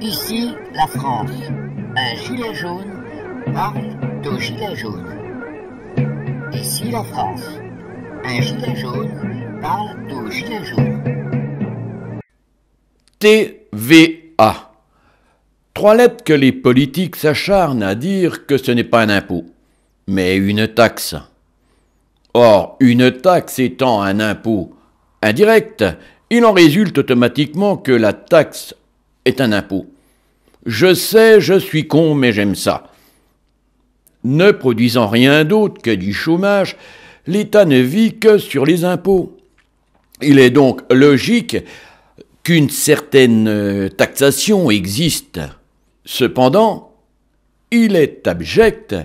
Ici, la France. Un gilet jaune parle aux gilets jaunes. Ici, la France. Un gilet jaune parle aux gilets jaunes. TVA. 3 lettres que les politiques s'acharnent à dire que ce n'est pas un impôt, mais une taxe. Or, une taxe étant un impôt indirect, il en résulte automatiquement que la taxe est un impôt. Je sais, je suis con, mais j'aime ça. Ne produisant rien d'autre que du chômage, l'État ne vit que sur les impôts. Il est donc logique qu'une certaine taxation existe. Cependant, il est abject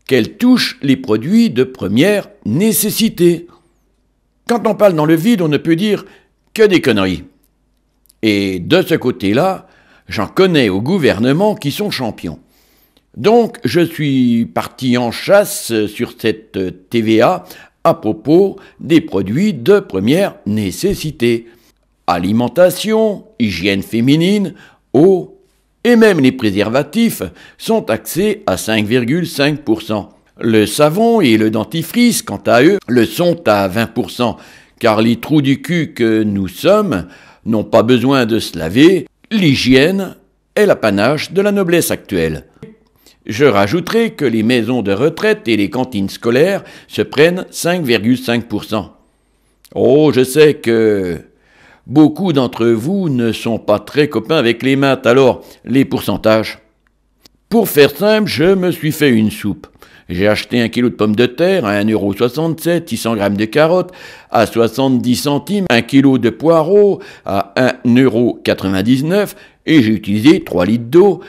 qu'elle touche les produits de première nécessité. Quand on parle dans le vide, on ne peut dire que des conneries. Et de ce côté-là, j'en connais au gouvernement qui sont champions. Donc, je suis parti en chasse sur cette TVA à propos des produits de première nécessité. Alimentation, hygiène féminine, eau et même les préservatifs sont taxés à 5,5%. Le savon et le dentifrice, quant à eux, le sont à 20%, car les trous du cul que nous sommes n'ont pas besoin de se laver. L'hygiène est l'apanage de la noblesse actuelle. Je rajouterai que les maisons de retraite et les cantines scolaires se prennent 5,5%. Oh, je sais que beaucoup d'entre vous ne sont pas très copains avec les maths, alors les pourcentages. Pour faire simple, je me suis fait une soupe. J'ai acheté 1 kg de pommes de terre à 1,67 €, 600 g de carottes à 70 centimes, 1 kg de poireaux à 1,99 € et j'ai utilisé 3 litres d'eau.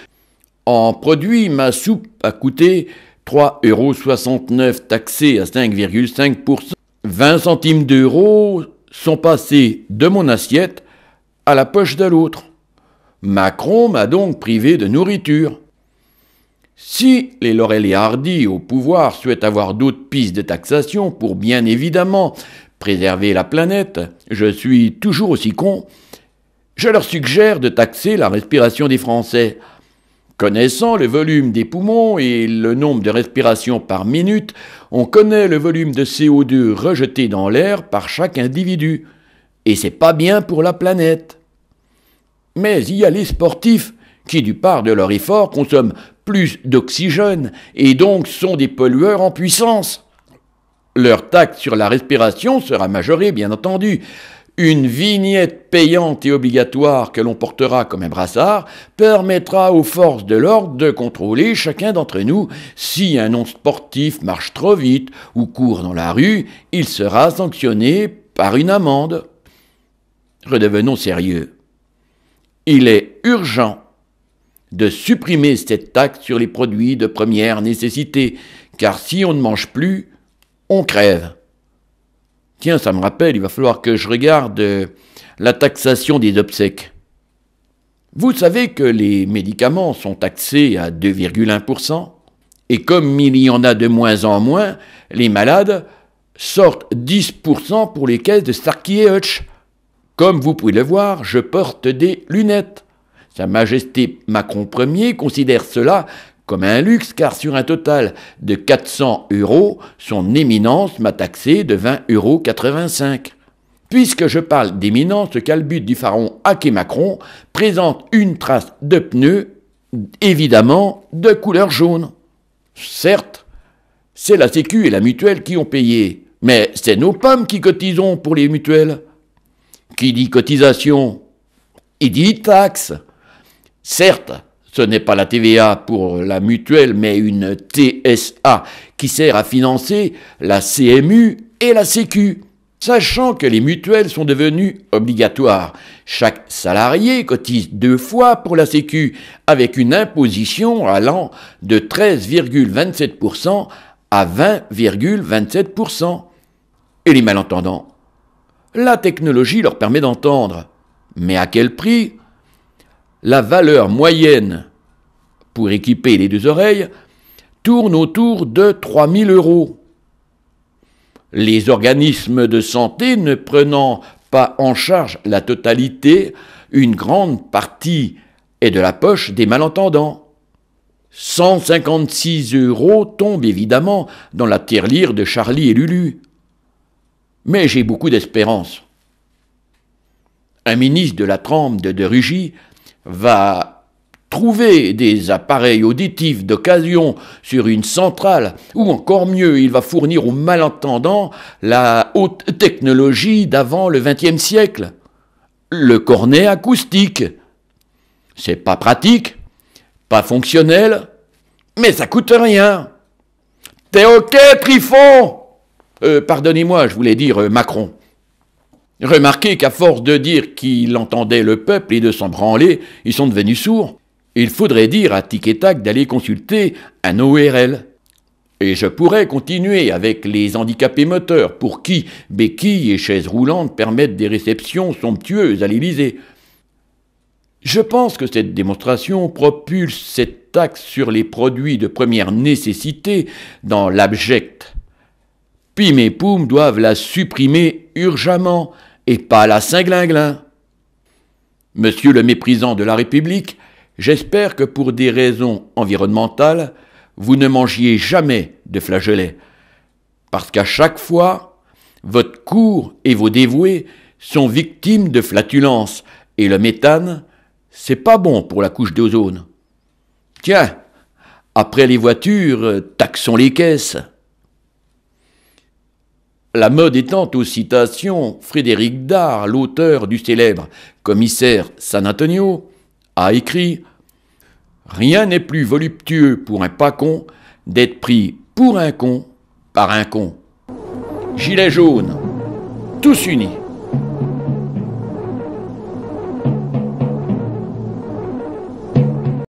En produit, ma soupe a coûté 3,69 € taxé à 5,5%. 20 centimes d'euros sont passés de mon assiette à la poche de l'autre. Macron m'a donc privé de nourriture. Si les Laurel et Hardy au pouvoir souhaitent avoir d'autres pistes de taxation pour bien évidemment préserver la planète, je suis toujours aussi con, je leur suggère de taxer la respiration des Français. Connaissant le volume des poumons et le nombre de respirations par minute, on connaît le volume de CO2 rejeté dans l'air par chaque individu. Et c'est pas bien pour la planète. Mais il y a les sportifs qui, du part de leur effort, consomment plus d'oxygène et donc sont des pollueurs en puissance. Leur taxe sur la respiration sera majorée, bien entendu. Une vignette payante et obligatoire que l'on portera comme un brassard permettra aux forces de l'ordre de contrôler chacun d'entre nous. Si un non-sportif marche trop vite ou court dans la rue, il sera sanctionné par une amende. Redevenons sérieux. Il est urgent de supprimer cette taxe sur les produits de première nécessité, car si on ne mange plus, on crève. Tiens, ça me rappelle, il va falloir que je regarde la taxation des obsèques. Vous savez que les médicaments sont taxés à 2,1%, et comme il y en a de moins en moins, les malades sortent 10% pour les caisses de Starkey et Hutch. Comme vous pouvez le voir, je porte des lunettes. Sa Majesté Macron Ier considère cela comme un luxe, car sur un total de 400 €, son éminence m'a taxé de 20,85 €. Puisque je parle d'éminence, le calbut du pharaon Aké-Macron présente une trace de pneu, évidemment de couleur jaune. Certes, c'est la Sécu et la mutuelle qui ont payé, mais c'est nos pommes qui cotisons pour les mutuelles. Qui dit cotisation, il dit taxe. Certes, ce n'est pas la TVA pour la mutuelle, mais une TSA qui sert à financer la CMU et la Sécu. Sachant que les mutuelles sont devenues obligatoires, chaque salarié cotise 2 fois pour la Sécu, avec une imposition allant de 13,27% à 20,27%. Et les malentendants? La technologie leur permet d'entendre. Mais à quel prix? La valeur moyenne pour équiper les 2 oreilles tourne autour de 3 000 €. Les organismes de santé ne prenant pas en charge la totalité, une grande partie et de la poche des malentendants. 156 € tombent évidemment dans la tirelire de Charlie et Lulu. Mais j'ai beaucoup d'espérance. Un ministre de la trempe de Rugy va trouver des appareils auditifs d'occasion sur une centrale, ou encore mieux, il va fournir aux malentendants la haute technologie d'avant le XXe siècle. Le cornet acoustique. C'est pas pratique, pas fonctionnel, mais ça coûte rien. T'es ok, Trifon? Pardonnez-moi, je voulais dire Macron. Remarquez qu'à force de dire qu'il entendait le peuple et de s'en branler, ils sont devenus sourds. Il faudrait dire à Tic et Tac d'aller consulter un ORL. Et je pourrais continuer avec les handicapés moteurs, pour qui béquilles et chaises roulantes permettent des réceptions somptueuses à l'Élysée. Je pense que cette démonstration propulse cette taxe sur les produits de première nécessité dans l'abject. Pim et Poum doivent la supprimer urgemment, et pas la Saint-Glinglin. Monsieur le méprisant de la République, j'espère que pour des raisons environnementales, vous ne mangiez jamais de flageolets, parce qu'à chaque fois, votre cour et vos dévoués sont victimes de flatulences, et le méthane, c'est pas bon pour la couche d'ozone. Tiens, après les voitures, taxons les caisses. La mode étant aux citations, Frédéric Dard, l'auteur du célèbre Commissaire San Antonio, a écrit « Rien n'est plus voluptueux pour un pas con d'être pris pour un con par un con. » Gilets jaunes, tous unis.